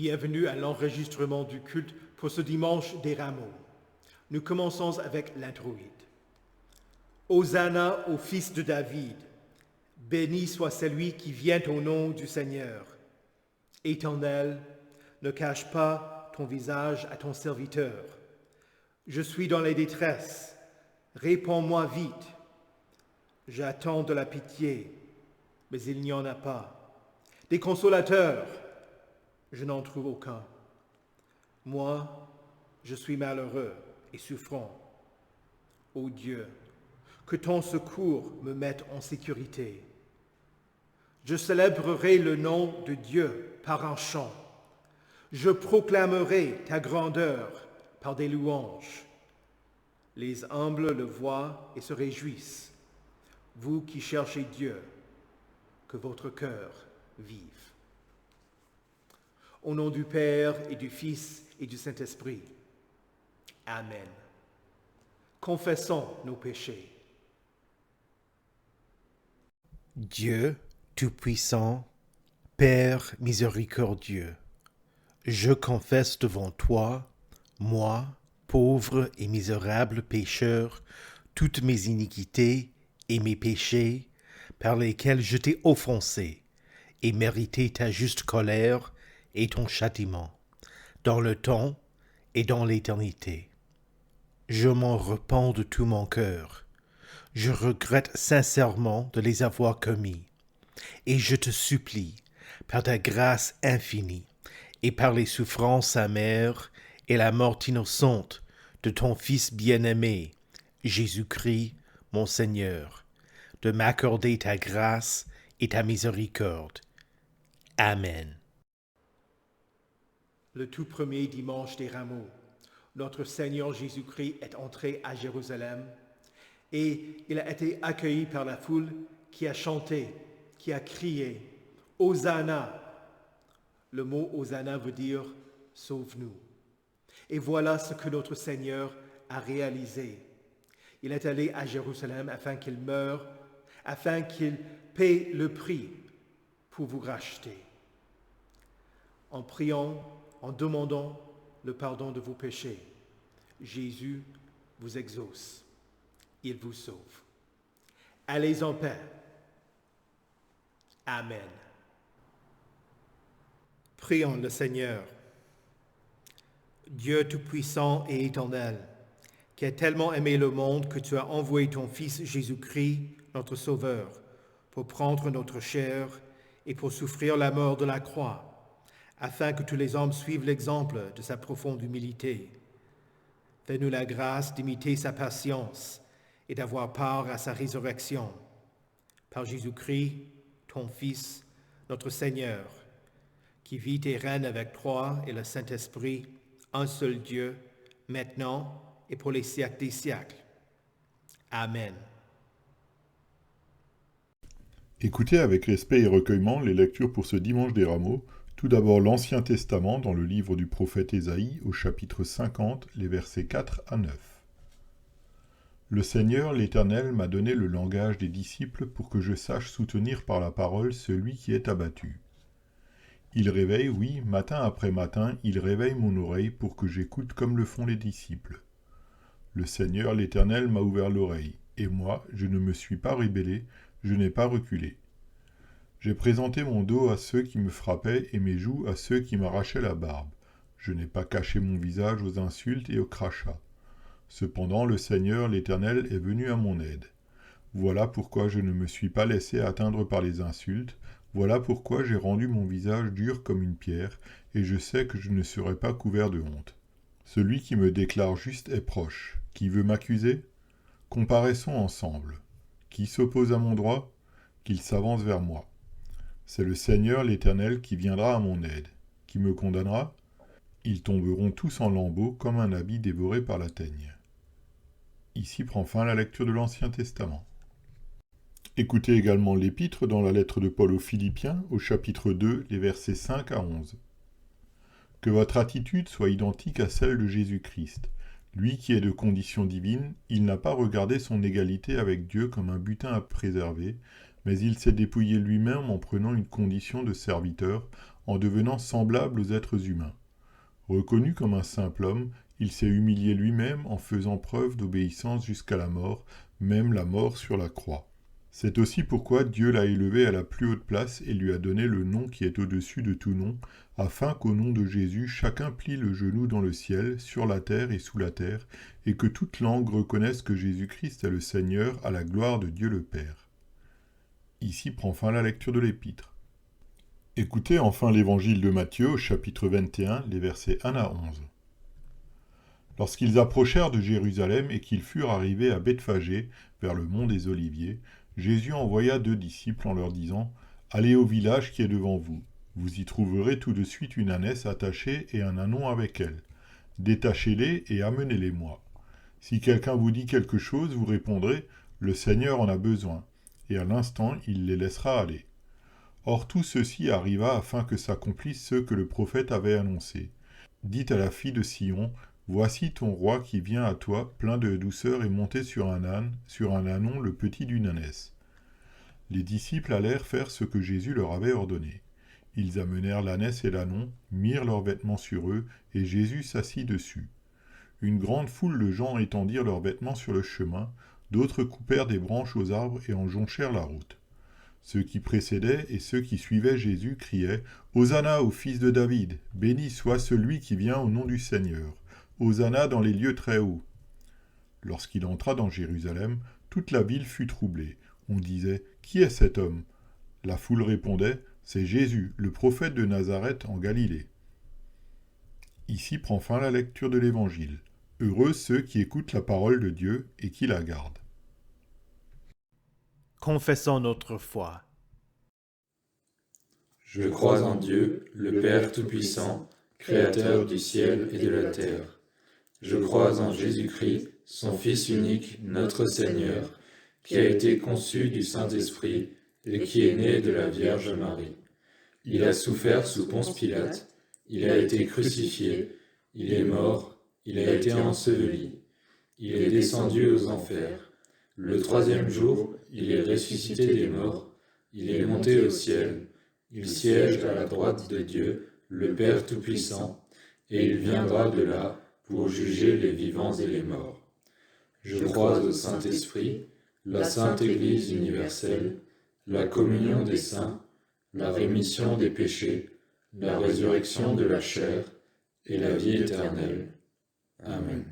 Bienvenue à l'enregistrement du culte pour ce dimanche des Rameaux. Nous commençons avec l'introïde. Hosanna au fils de David. Béni soit celui qui vient au nom du Seigneur. Éternel, ne cache pas ton visage à ton serviteur. Je suis dans les détresses. Réponds-moi vite. J'attends de la pitié, mais il n'y en a pas. Des consolateurs, je n'en trouve aucun. Moi, je suis malheureux et souffrant. Ô Dieu, que ton secours me mette en sécurité. Je célébrerai le nom de Dieu par un chant. Je proclamerai ta grandeur par des louanges. Les humbles le voient et se réjouissent. Vous qui cherchez Dieu, que votre cœur vive. Au nom du Père et du Fils et du Saint-Esprit. Amen. Confessons nos péchés. Dieu Tout-Puissant, Père miséricordieux, je confesse devant toi, moi, pauvre et misérable pécheur, toutes mes iniquités et mes péchés par lesquels je t'ai offensé et mérité ta juste colère et ton châtiment, dans le temps et dans l'éternité. Je m'en repens de tout mon cœur. Je regrette sincèrement de les avoir commis, et je te supplie, par ta grâce infinie, et par les souffrances amères et la mort innocente de ton Fils bien-aimé, Jésus-Christ, mon Seigneur, de m'accorder ta grâce et ta miséricorde. Amen. Le tout premier dimanche des Rameaux, notre Seigneur Jésus-Christ est entré à Jérusalem et il a été accueilli par la foule qui a chanté, qui a crié « Hosanna ». Le mot « Hosanna » veut dire « sauve-nous ». Et voilà ce que notre Seigneur a réalisé. Il est allé à Jérusalem afin qu'il meure, afin qu'il paie le prix pour vous racheter. En priant, en demandant le pardon de vos péchés, Jésus vous exauce. Il vous sauve. Allez en paix. Amen. Prions le Seigneur. Dieu Tout-Puissant et Éternel, qui a tellement aimé le monde que tu as envoyé ton Fils Jésus-Christ, notre Sauveur, pour prendre notre chair et pour souffrir la mort de la croix, afin que tous les hommes suivent l'exemple de sa profonde humilité. Fais-nous la grâce d'imiter sa patience et d'avoir part à sa résurrection. Par Jésus-Christ, ton Fils, notre Seigneur, qui vit et règne avec toi et le Saint-Esprit, un seul Dieu, maintenant et pour les siècles des siècles. Amen. Écoutez avec respect et recueillement les lectures pour ce dimanche des Rameaux. Tout d'abord l'Ancien Testament dans le livre du prophète Ésaïe au chapitre 50, les versets 4 à 9. Le Seigneur, l'Éternel, m'a donné le langage des disciples pour que je sache soutenir par la parole celui qui est abattu. Il réveille, oui, matin après matin, il réveille mon oreille pour que j'écoute comme le font les disciples. Le Seigneur, l'Éternel, m'a ouvert l'oreille, et moi, je ne me suis pas rébellé, je n'ai pas reculé. J'ai présenté mon dos à ceux qui me frappaient et mes joues à ceux qui m'arrachaient la barbe. Je n'ai pas caché mon visage aux insultes et aux crachats. Cependant, le Seigneur, l'Éternel, est venu à mon aide. Voilà pourquoi je ne me suis pas laissé atteindre par les insultes. Voilà pourquoi j'ai rendu mon visage dur comme une pierre, et je sais que je ne serai pas couvert de honte. Celui qui me déclare juste est proche. Qui veut m'accuser? Comparaissons ensemble. Qui s'oppose à mon droit? Qu'il s'avance vers moi. C'est le Seigneur l'Éternel qui viendra à mon aide. Qui me condamnera? Ils tomberont tous en lambeaux comme un habit dévoré par la teigne. Ici prend fin la lecture de l'Ancien Testament. Écoutez également l'épître dans la lettre de Paul aux Philippiens au chapitre 2, les versets 5 à 11. Que votre attitude soit identique à celle de Jésus-Christ. Lui qui est de condition divine, il n'a pas regardé son égalité avec Dieu comme un butin à préserver, mais il s'est dépouillé lui-même en prenant une condition de serviteur, en devenant semblable aux êtres humains. Reconnu comme un simple homme, il s'est humilié lui-même en faisant preuve d'obéissance jusqu'à la mort, même la mort sur la croix. C'est aussi pourquoi Dieu l'a élevé à la plus haute place et lui a donné le nom qui est au-dessus de tout nom, afin qu'au nom de Jésus, chacun plie le genou dans le ciel, sur la terre et sous la terre, et que toute langue reconnaisse que Jésus-Christ est le Seigneur à la gloire de Dieu le Père. Ici prend fin la lecture de l'Épître. Écoutez enfin l'Évangile de Matthieu au chapitre 21, les versets 1 à 11. Lorsqu'ils approchèrent de Jérusalem et qu'ils furent arrivés à Bethphagée, vers le mont des Oliviers, Jésus envoya 2 disciples en leur disant « Allez au village qui est devant vous. Vous y trouverez tout de suite une ânesse attachée et un ânon avec elle. Détachez-les et amenez-les-moi. Si quelqu'un vous dit quelque chose, vous répondrez « Le Seigneur en a besoin », et à l'instant il les laissera aller. Or tout ceci arriva afin que s'accomplisse ce que le prophète avait annoncé. Dites à la fille de Sion, voici ton roi qui vient à toi, plein de douceur et monté sur un âne, sur un ânon le petit d'une ânesse. Les disciples allèrent faire ce que Jésus leur avait ordonné. Ils amenèrent l'ânesse et l'ânon, mirent leurs vêtements sur eux, et Jésus s'assit dessus. Une grande foule de gens étendirent leurs vêtements sur le chemin, d'autres coupèrent des branches aux arbres et en jonchèrent la route. Ceux qui précédaient et ceux qui suivaient Jésus criaient « Hosanna au fils de David, béni soit celui qui vient au nom du Seigneur, Hosanna dans les lieux très hauts. » Lorsqu'il entra dans Jérusalem, toute la ville fut troublée. On disait « Qui est cet homme ?» La foule répondait « C'est Jésus, le prophète de Nazareth en Galilée. » Ici prend fin la lecture de l'Évangile. Heureux ceux qui écoutent la parole de Dieu et qui la gardent. Confessons notre foi. Je crois en Dieu, le Père Tout-Puissant, Créateur du ciel et de la terre. Je crois en Jésus-Christ, son Fils unique, notre Seigneur, qui a été conçu du Saint-Esprit et qui est né de la Vierge Marie. Il a souffert sous Ponce Pilate, il a été crucifié, il est mort, il a été enseveli, il est descendu aux enfers. Le 3e jour, il est ressuscité des morts, il est monté au ciel, il siège à la droite de Dieu, le Père Tout-Puissant, et il viendra de là pour juger les vivants et les morts. Je crois au Saint-Esprit, la Sainte Église universelle, la communion des saints, la rémission des péchés, la résurrection de la chair et la vie éternelle. Amen.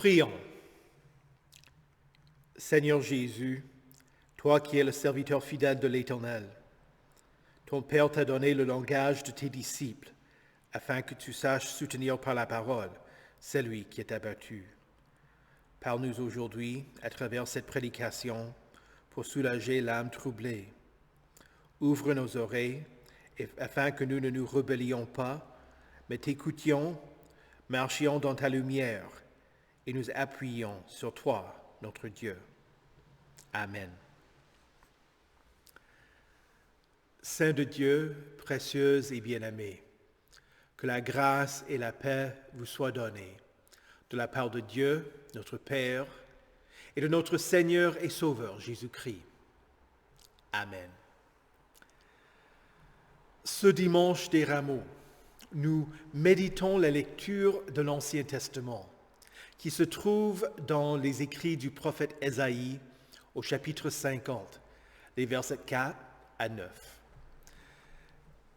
Prions. Seigneur Jésus, toi qui es le serviteur fidèle de l'Éternel, ton Père t'a donné le langage de tes disciples, afin que tu saches soutenir par la parole celui qui est abattu. Parle-nous aujourd'hui, à travers cette prédication, pour soulager l'âme troublée. Ouvre nos oreilles, afin que nous ne nous rebellions pas, mais t'écoutions, marchions dans ta lumière, et nous appuyons sur toi, notre Dieu. Amen. Saint de Dieu, précieuse et bien-aimée, que la grâce et la paix vous soient données de la part de Dieu, notre Père, et de notre Seigneur et Sauveur Jésus-Christ. Amen. Ce dimanche des Rameaux, nous méditons la lecture de l'Ancien Testament, qui se trouve dans les écrits du prophète Ésaïe au chapitre 50, les versets 4 à 9.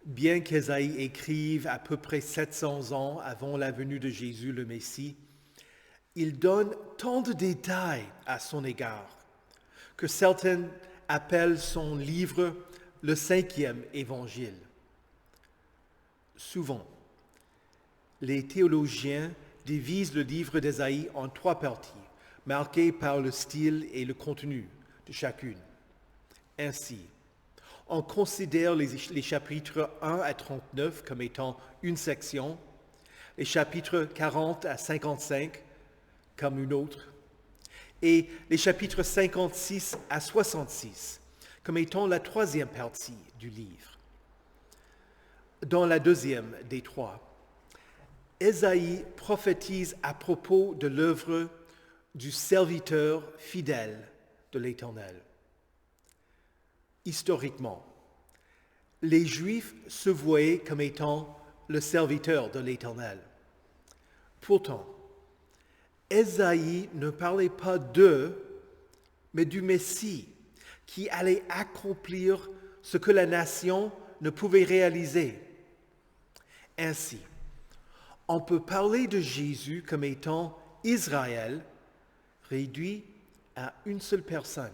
Bien qu'Ésaïe écrive à peu près 700 ans avant la venue de Jésus le Messie, il donne tant de détails à son égard que certains appellent son livre le 5e évangile. Souvent, les théologiens divise le livre d'Ésaïe en 3 parties, marquées par le style et le contenu de chacune. Ainsi, on considère les chapitres 1 à 39 comme étant une section, les chapitres 40 à 55 comme une autre, et les chapitres 56 à 66 comme étant la 3e partie du livre. Dans la deuxième des 3, Ésaïe prophétise à propos de l'œuvre du serviteur fidèle de l'Éternel. Historiquement, les Juifs se voyaient comme étant le serviteur de l'Éternel. Pourtant, Ésaïe ne parlait pas d'eux, mais du Messie qui allait accomplir ce que la nation ne pouvait réaliser. Ainsi, on peut parler de Jésus comme étant Israël réduit à une seule personne.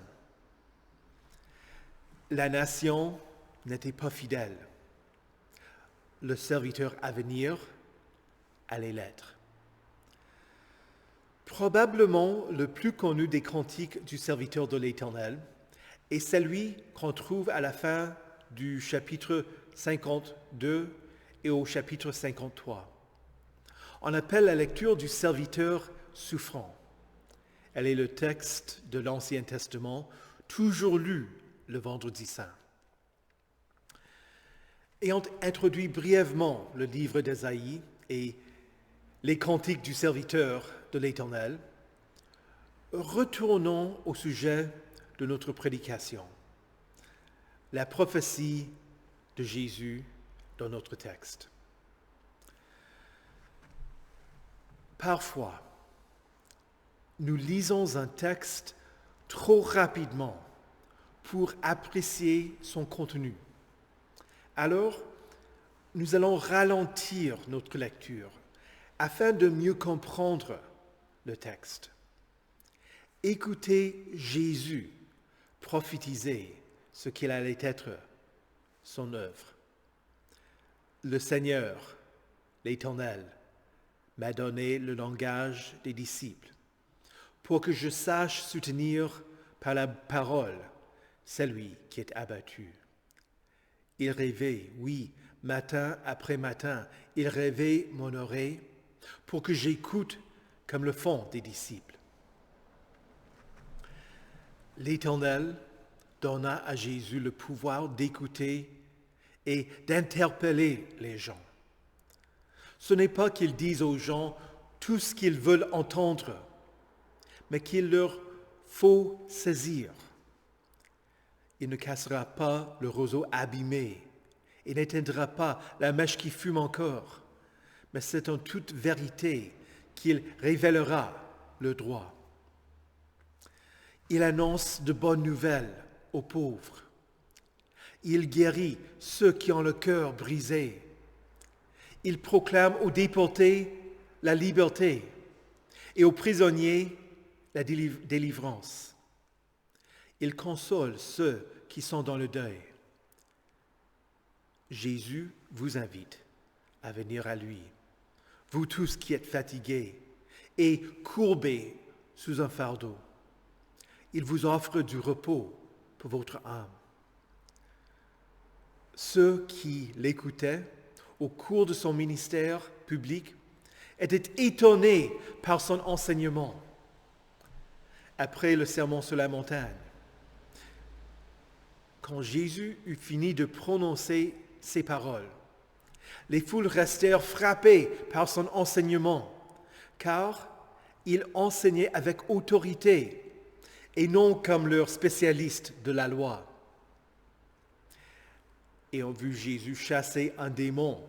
La nation n'était pas fidèle. Le serviteur à venir allait l'être. Probablement le plus connu des cantiques du serviteur de l'Éternel est celui qu'on trouve à la fin du chapitre 52 et au chapitre 53. On appelle la lecture du serviteur souffrant. Elle est le texte de l'Ancien Testament, toujours lu le Vendredi Saint. Ayant introduit brièvement le livre d'Ésaïe et les cantiques du serviteur de l'Éternel, retournons au sujet de notre prédication, la prophétie de Jésus dans notre texte. Parfois, nous lisons un texte trop rapidement pour apprécier son contenu. Alors, nous allons ralentir notre lecture afin de mieux comprendre le texte. Écoutez Jésus prophétiser ce qu'il allait être son œuvre. Le Seigneur l'Éternel, m'a donné le langage des disciples, pour que je sache soutenir par la parole celui qui est abattu. Il rêvait, oui, matin après matin, il rêvait mon oreille, pour que j'écoute comme le font des disciples. L'Éternel donna à Jésus le pouvoir d'écouter et d'interpeller les gens. Ce n'est pas qu'il dise aux gens tout ce qu'ils veulent entendre, mais qu'il leur faut saisir. Il ne cassera pas le roseau abîmé et n'éteindra pas la mèche qui fume encore, mais c'est en toute vérité qu'il révélera le droit. Il annonce de bonnes nouvelles aux pauvres. Il guérit ceux qui ont le cœur brisé. Il proclame aux déportés la liberté et aux prisonniers la délivrance. Il console ceux qui sont dans le deuil. Jésus vous invite à venir à lui, vous tous qui êtes fatigués et courbés sous un fardeau. Il vous offre du repos pour votre âme. Ceux qui l'écoutaient au cours de son ministère public étaient étonnés par son enseignement. Après le sermon sur la montagne, quand Jésus eut fini de prononcer ces paroles, les foules restèrent frappées par son enseignement, car il enseignait avec autorité et non comme leur spécialiste de la loi. Et ont vu Jésus chasser un démon.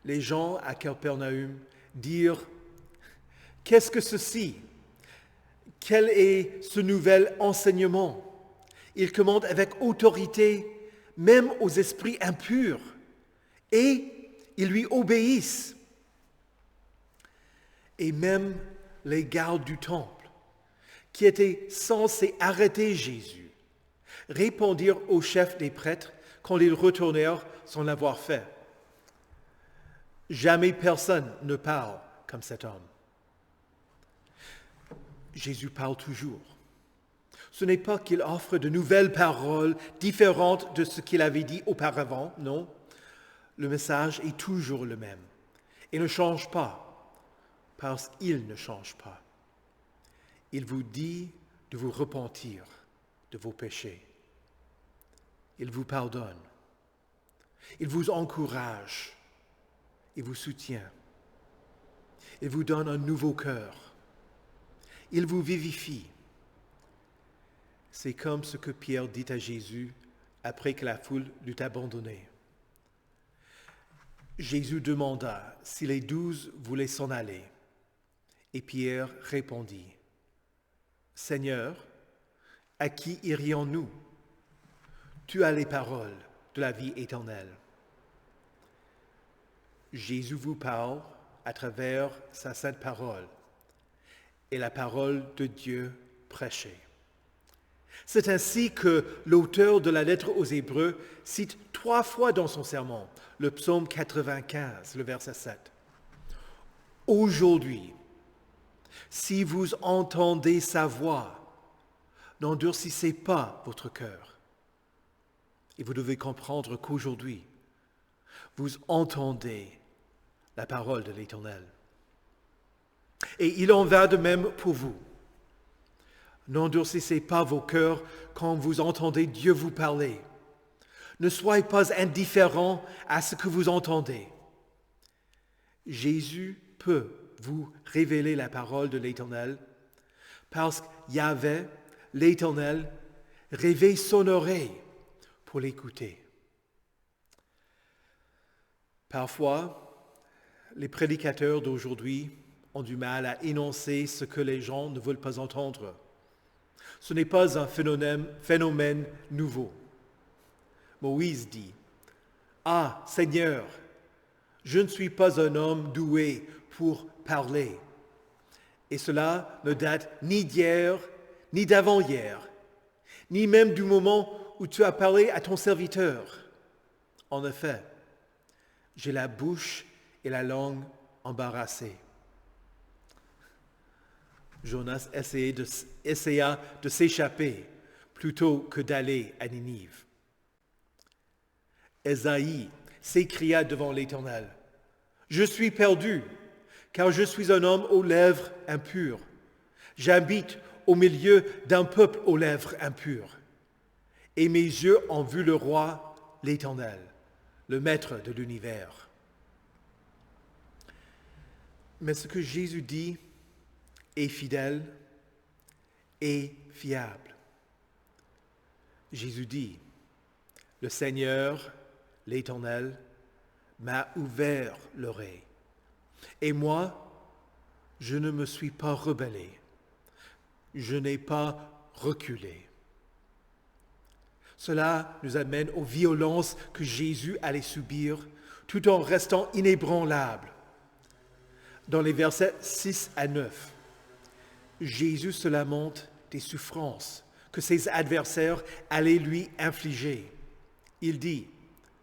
Les gens à Capernaum dirent « Qu'est-ce que ceci? Quel est ce nouvel enseignement? Il commande avec autorité même aux esprits impurs et ils lui obéissent. » Et même les gardes du temple, qui étaient censés arrêter Jésus, répondirent au chef des prêtres quand ils retournèrent sans l'avoir fait. Jamais personne ne parle comme cet homme. Jésus parle toujours. Ce n'est pas qu'il offre de nouvelles paroles différentes de ce qu'il avait dit auparavant, non. Le message est toujours le même et ne change pas parce qu'il ne change pas. Il vous dit de vous repentir de vos péchés. Il vous pardonne. Il vous encourage. Il vous soutient. Il vous donne un nouveau cœur. Il vous vivifie. C'est comme ce que Pierre dit à Jésus après que la foule l'eut abandonné. Jésus demanda si les 12 voulaient s'en aller. Et Pierre répondit, « Seigneur, à qui irions-nous? Tu as les paroles de la vie éternelle. » Jésus vous parle à travers sa sainte parole et la parole de Dieu prêchée. C'est ainsi que l'auteur de la lettre aux Hébreux cite 3 fois dans son sermon le psaume 95, le verset 7. « Aujourd'hui, si vous entendez sa voix, n'endurcissez pas votre cœur. » Et vous devez comprendre qu'aujourd'hui, vous entendez la parole de l'Éternel. Et il en va de même pour vous. N'endurcissez pas vos cœurs quand vous entendez Dieu vous parler. Ne soyez pas indifférents à ce que vous entendez. Jésus peut vous révéler la parole de l'Éternel parce qu'Yahvé, l'Éternel, réveille son oreille pour l'écouter. Parfois, les prédicateurs d'aujourd'hui ont du mal à énoncer ce que les gens ne veulent pas entendre. Ce n'est pas un phénomène nouveau. Moïse dit, « Ah, Seigneur, je ne suis pas un homme doué pour parler. » Et cela ne date ni d'hier, ni d'avant-hier, ni même du moment où tu as parlé à ton serviteur. En effet, j'ai la bouche et la langue embarrassée. Jonas essaya de s'échapper plutôt que d'aller à Ninive. Ésaïe s'écria devant l'Éternel, « Je suis perdu, car je suis un homme aux lèvres impures. J'habite au milieu d'un peuple aux lèvres impures. Et mes yeux ont vu le roi, l'Éternel, le maître de l'univers. » Mais ce que Jésus dit est fidèle et fiable. Jésus dit, « Le Seigneur, l'Éternel, m'a ouvert l'oreille. Et moi, je ne me suis pas rebellé. Je n'ai pas reculé. » Cela nous amène aux violences que Jésus allait subir tout en restant inébranlable. Dans les versets 6 à 9, Jésus se lamente des souffrances que ses adversaires allaient lui infliger. Il dit,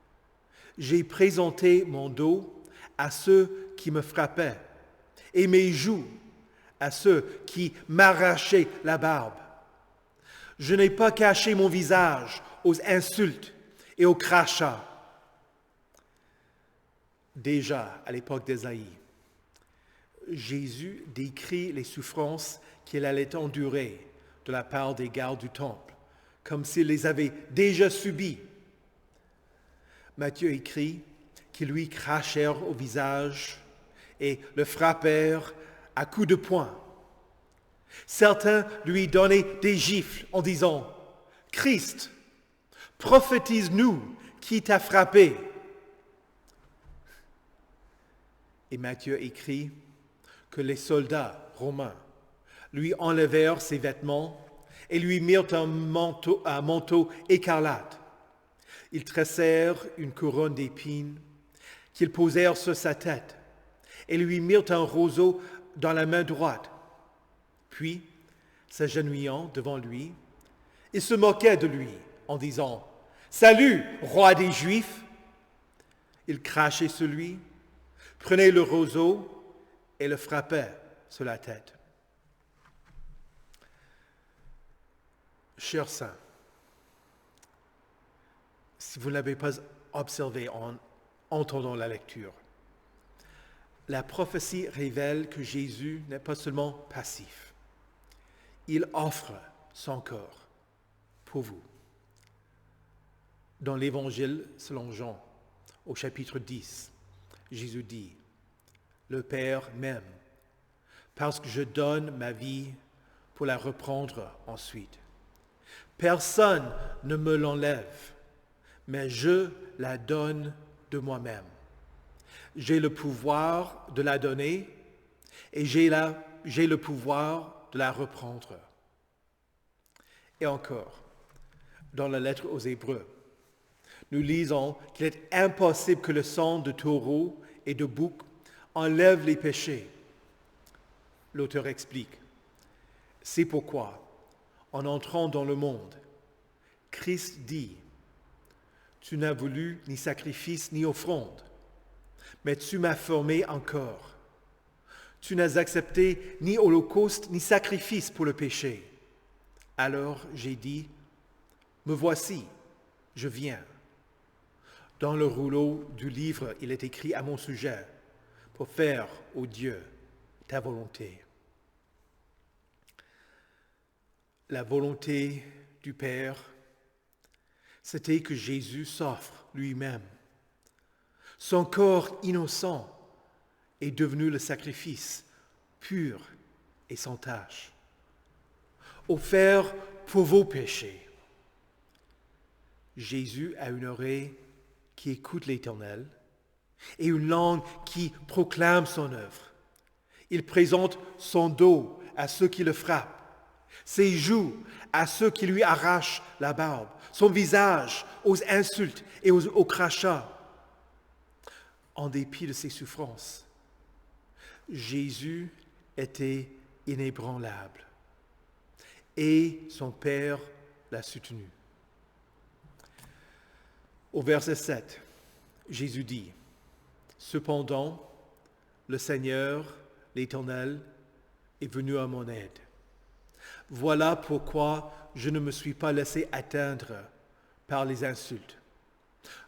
« J'ai présenté mon dos à ceux qui me frappaient et mes joues à ceux qui m'arrachaient la barbe. Je n'ai pas caché mon visage aux insultes et aux crachats. » Déjà, à l'époque d'Ésaïe, Jésus décrit les souffrances qu'il allait endurer de la part des gardes du temple, comme s'il les avait déjà subies. Matthieu écrit qu'ils lui crachèrent au visage et le frappèrent à coups de poing. Certains lui donnaient des gifles en disant, « Christ, prophétise-nous qui t'a frappé. » Et Matthieu écrit que les soldats romains lui enlevèrent ses vêtements et lui mirent un manteau écarlate. Ils tressèrent une couronne d'épines qu'ils posèrent sur sa tête et lui mirent un roseau dans la main droite. Puis, s'agenouillant devant lui, ils se moquaient de lui en disant, « Salut, roi des Juifs !» Ils crachaient sur lui, prenaient le roseau et le frappaient sur la tête. Chers saints, si vous ne l'avez pas observé en entendant la lecture, la prophétie révèle que Jésus n'est pas seulement passif. Il offre son corps pour vous. Dans l'Évangile selon Jean, au chapitre 10, Jésus dit, « Le Père m'aime, parce que je donne ma vie pour la reprendre ensuite. Personne ne me l'enlève, mais je la donne de moi-même. J'ai le pouvoir de la donner et j'ai le pouvoir de la reprendre. » Et encore, dans la lettre aux Hébreux, nous lisons qu'il est impossible que le sang de taureau et de bouc enlève les péchés. L'auteur explique, « C'est pourquoi, en entrant dans le monde, Christ dit, « Tu n'as voulu ni sacrifice ni offrande, mais tu m'as formé encore. Tu n'as accepté ni holocauste ni sacrifice pour le péché. Alors j'ai dit, me voici, je viens. » Dans le rouleau du livre, il est écrit à mon sujet, pour faire, ô Dieu, ta volonté. La volonté du Père, c'était que Jésus s'offre lui-même. Son corps innocent est devenu le sacrifice pur et sans tache, offert pour vos péchés. Jésus a une oreille qui écoute l'Éternel et une langue qui proclame son œuvre. Il présente son dos à ceux qui le frappent, ses joues à ceux qui lui arrachent la barbe, son visage aux insultes et aux crachats. En dépit de ses souffrances, Jésus était inébranlable et son Père l'a soutenu. Au verset 7, Jésus dit, « Cependant, le Seigneur, l'Éternel, est venu à mon aide. Voilà pourquoi je ne me suis pas laissé atteindre par les insultes.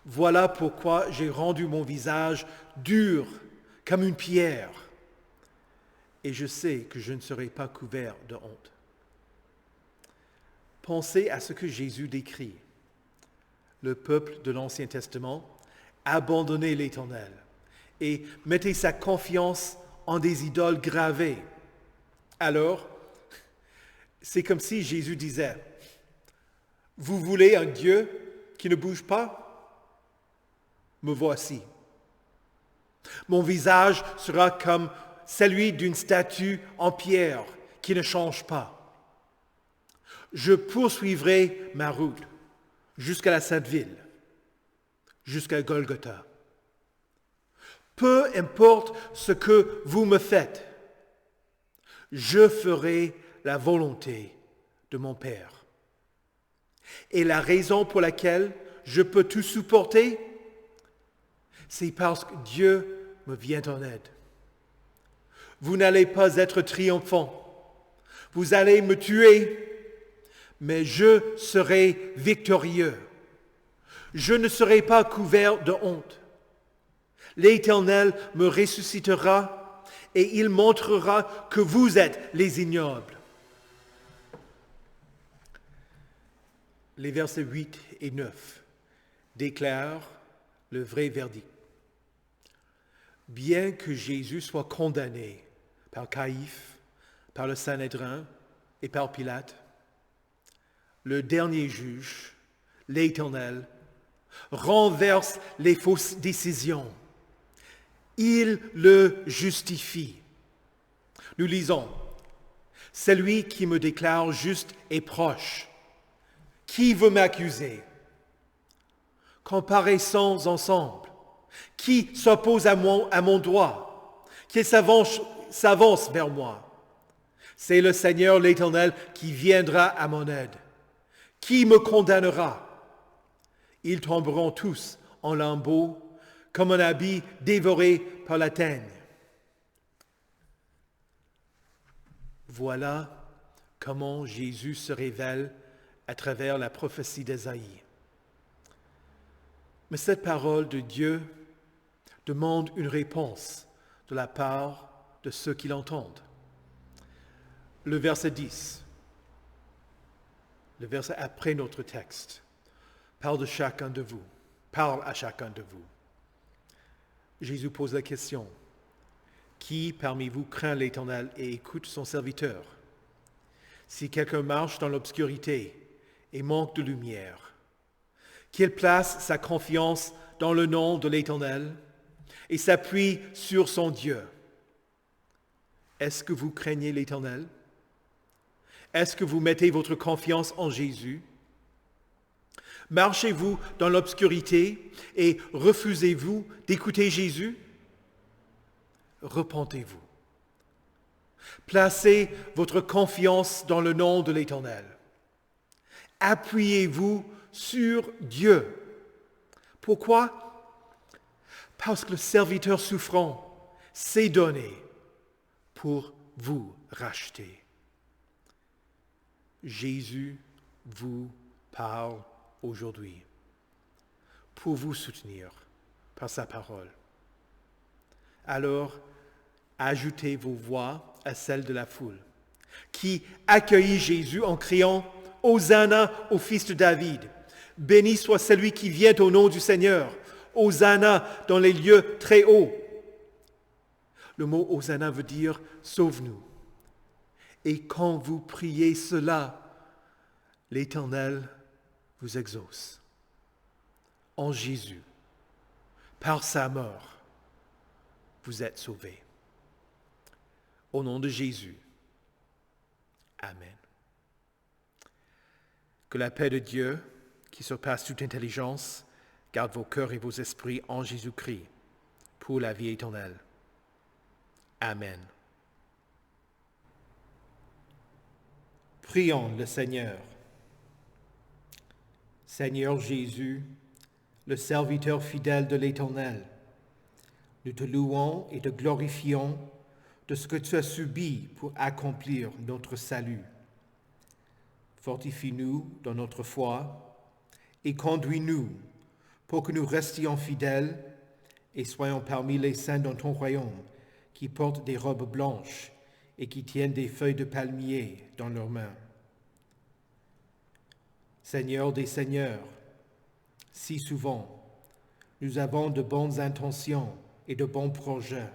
Voilà pourquoi j'ai rendu mon visage dur comme une pierre. Et je sais que je ne serai pas couvert de honte. Pensez à ce que Jésus décrit. Le peuple de l'Ancien Testament abandonnait l'Éternel et mettait sa confiance en des idoles gravées. Alors, c'est comme si Jésus disait, « Vous voulez un Dieu qui ne bouge pas? Me voici. Mon visage sera comme celui d'une statue en pierre qui ne change pas. Je poursuivrai ma route jusqu'à la Sainte Ville, jusqu'à Golgotha. Peu importe ce que vous me faites, je ferai la volonté de mon Père. Et la raison pour laquelle je peux tout supporter, c'est parce que Dieu me vient en aide. Vous n'allez pas être triomphant. Vous allez me tuer, mais je serai victorieux. Je ne serai pas couvert de honte. L'Éternel me ressuscitera et il montrera que vous êtes les ignobles. Les versets 8 et 9 déclarent le vrai verdict. Bien que Jésus soit condamné par Caïphe, par le Sanhédrin et par Pilate, le dernier juge, l'Éternel, renverse les fausses décisions. Il le justifie. Nous lisons, « Celui qui me déclare juste est proche. Qui veut m'accuser? Comparaissons ensemble. Qui s'oppose à mon droit? Qui s'avance vers moi? C'est le Seigneur l'Éternel qui viendra à mon aide. Qui me condamnera? Ils tomberont tous en lambeaux, comme un habit dévoré par la teigne. » Voilà comment Jésus se révèle à travers la prophétie d'Ésaïe. Mais cette parole de Dieu demande une réponse de la part de ceux qui l'entendent. Le verset 10, le verset après notre texte, parle à chacun de vous. Jésus pose la question, qui parmi vous craint l'Éternel et écoute son serviteur? Si quelqu'un marche dans l'obscurité et manque de lumière, qu'il place sa confiance dans le nom de l'Éternel et s'appuie sur son Dieu. Est-ce que vous craignez l'Éternel? Est-ce que vous mettez votre confiance en Jésus? Marchez-vous dans l'obscurité et refusez-vous d'écouter Jésus? Repentez-vous. Placez votre confiance dans le nom de l'Éternel. Appuyez-vous sur Dieu. Pourquoi? Parce que le serviteur souffrant s'est donné pour vous racheter. Jésus vous parle aujourd'hui pour vous soutenir par sa parole. Alors, ajoutez vos voix à celles de la foule qui accueillit Jésus en criant « Hosanna au fils de David ! Béni soit celui qui vient au nom du Seigneur! Hosanna dans les lieux très hauts !» Le mot « Hosanna » veut dire « sauve-nous ». Et quand vous priez cela, l'Éternel vous exauce. En Jésus, par sa mort, vous êtes sauvés. Au nom de Jésus. Amen. Que la paix de Dieu, qui surpasse toute intelligence, garde vos cœurs et vos esprits en Jésus-Christ pour la vie éternelle. Amen. Prions le Seigneur. Seigneur Jésus, le serviteur fidèle de l'Éternel, Nous te louons et te glorifions de ce que tu as subi pour accomplir notre salut. Fortifie-nous dans notre foi et conduis-nous pour que nous restions fidèles et soyons parmi les saints dans ton royaume qui portent des robes blanches et qui tiennent des feuilles de palmier dans leurs mains. Seigneur des seigneurs, si souvent nous avons de bonnes intentions et de bons projets.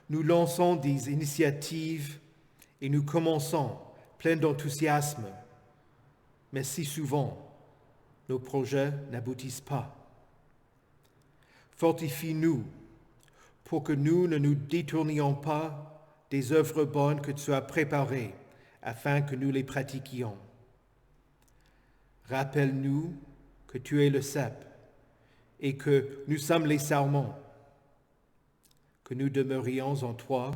Nous lançons des initiatives et nous commençons pleins d'enthousiasme, mais si souvent nos projets n'aboutissent pas. Fortifie-nous pour que nous ne nous détournions pas des œuvres bonnes que tu as préparées afin que nous les pratiquions. Rappelle-nous que tu es le cep et que nous sommes les sarments, que nous demeurions en toi,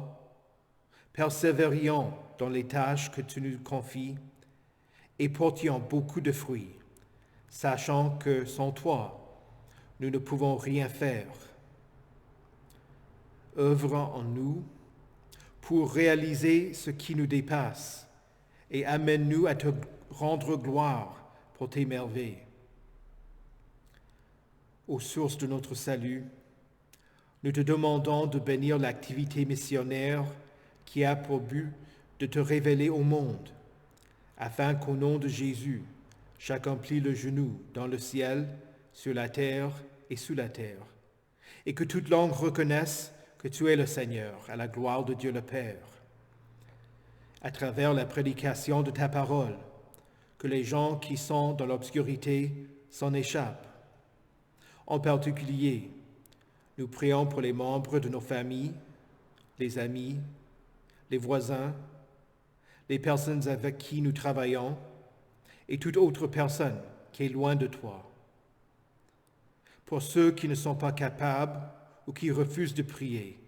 persévérions dans les tâches que tu nous confies et portions beaucoup de fruits, sachant que sans toi, nous ne pouvons rien faire. Œuvre en nous pour réaliser ce qui nous dépasse et amène-nous à te rendre gloire pour tes merveilles. Aux sources de notre salut, nous te demandons de bénir l'activité missionnaire qui a pour but de te révéler au monde, afin qu'au nom de Jésus, chacun plie le genou dans le ciel, sur la terre et sous la terre, et que toute langue reconnaisse que tu es le Seigneur, à la gloire de Dieu le Père. À travers la prédication de ta parole, que les gens qui sont dans l'obscurité s'en échappent. En particulier, nous prions pour les membres de nos familles, les amis, les voisins, les personnes avec qui nous travaillons et toute autre personne qui est loin de toi. Pour ceux qui ne sont pas capables ou qui refusent de prier,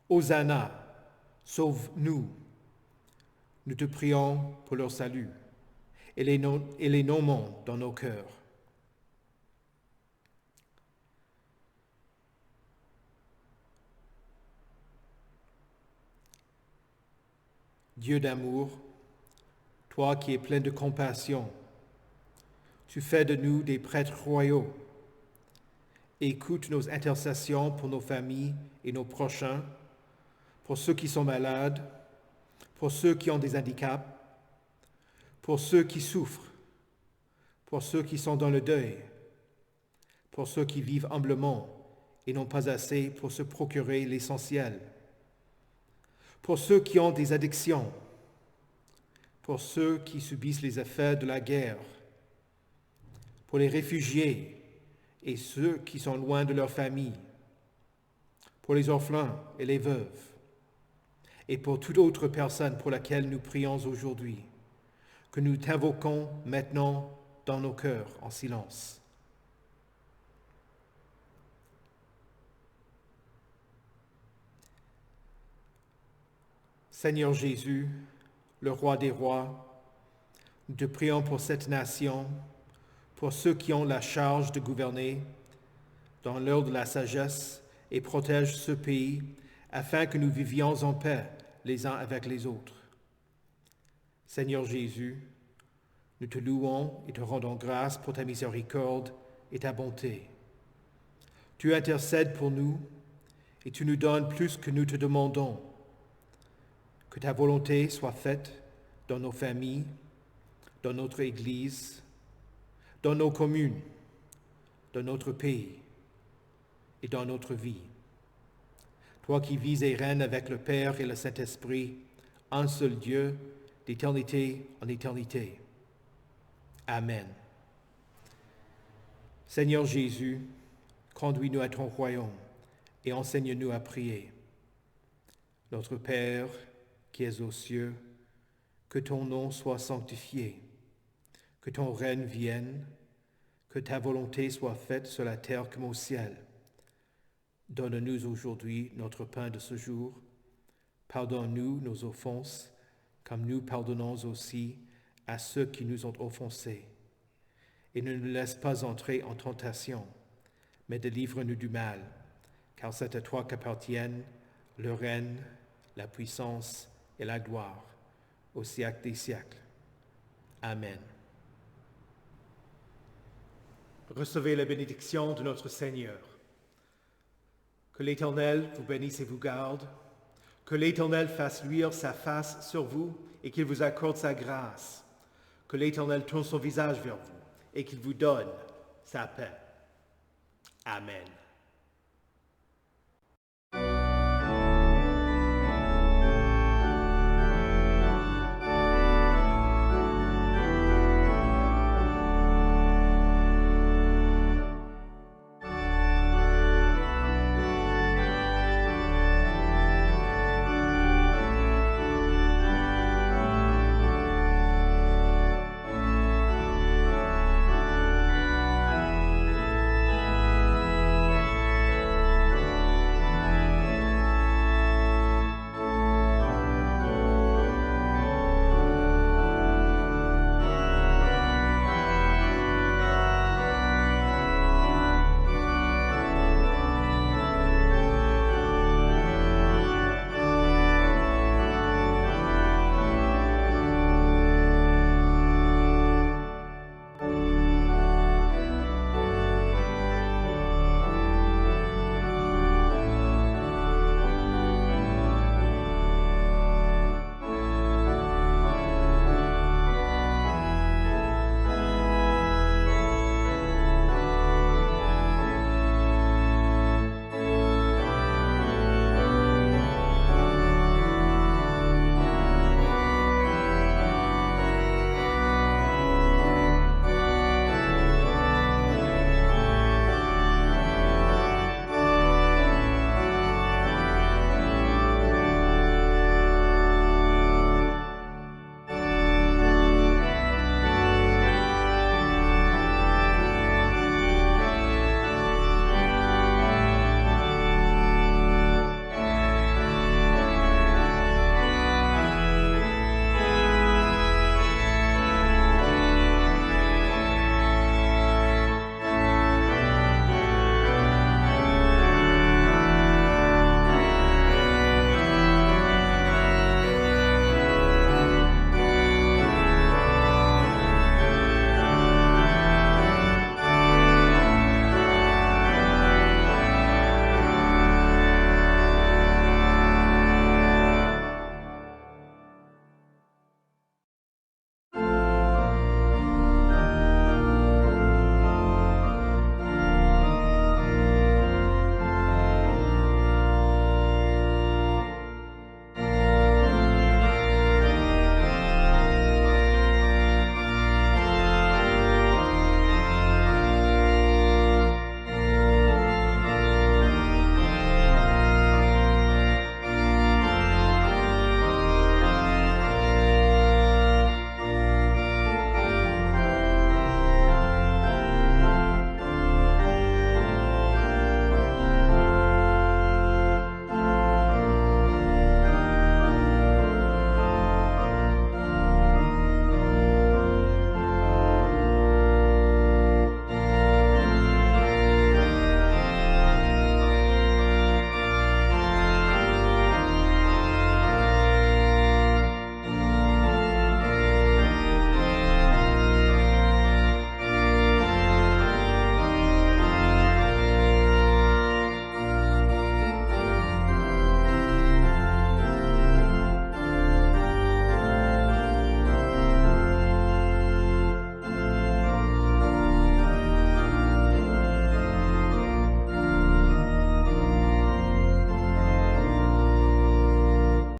Hosanna, sauve-nous. Nous te prions pour leur salut et les nommons dans nos cœurs. Dieu d'amour, toi qui es plein de compassion, tu fais de nous des prêtres royaux. Écoute nos intercessions pour nos familles et nos prochains, pour ceux qui sont malades, pour ceux qui ont des handicaps, pour ceux qui souffrent, pour ceux qui sont dans le deuil, pour ceux qui vivent humblement et n'ont pas assez pour se procurer l'essentiel, pour ceux qui ont des addictions, pour ceux qui subissent les effets de la guerre, pour les réfugiés et ceux qui sont loin de leur famille, pour les orphelins et les veuves, et pour toute autre personne pour laquelle nous prions aujourd'hui, que nous t'invoquons maintenant dans nos cœurs en silence. Seigneur Jésus, le roi des rois, nous te prions pour cette nation, pour ceux qui ont la charge de gouverner dans l'heure de la sagesse et protège ce pays afin que nous vivions en paix les uns avec les autres. Seigneur Jésus, nous te louons et te rendons grâce pour ta miséricorde et ta bonté. Tu intercèdes pour nous et tu nous donnes plus que nous te demandons. Que ta volonté soit faite dans nos familles, dans notre Église, dans nos communes, dans notre pays et dans notre vie. Toi qui vis et règnes avec le Père et le Saint-Esprit, un seul Dieu, d'éternité en éternité. Amen. Seigneur Jésus, conduis-nous à ton royaume et enseigne-nous à prier. Notre Père, qui es aux cieux, que ton nom soit sanctifié, que ton règne vienne, que ta volonté soit faite sur la terre comme au ciel. Donne-nous aujourd'hui notre pain de ce jour. Pardonne-nous nos offenses, comme nous pardonnons aussi à ceux qui nous ont offensés. Et ne nous laisse pas entrer en tentation, mais délivre-nous du mal, car c'est à toi qu'appartiennent le règne, la puissance et la gloire au siècle des siècles. Amen. Recevez la bénédiction de notre Seigneur. Que l'Éternel vous bénisse et vous garde. Que l'Éternel fasse luire sa face sur vous et qu'il vous accorde sa grâce. Que l'Éternel tourne son visage vers vous et qu'il vous donne sa paix. Amen.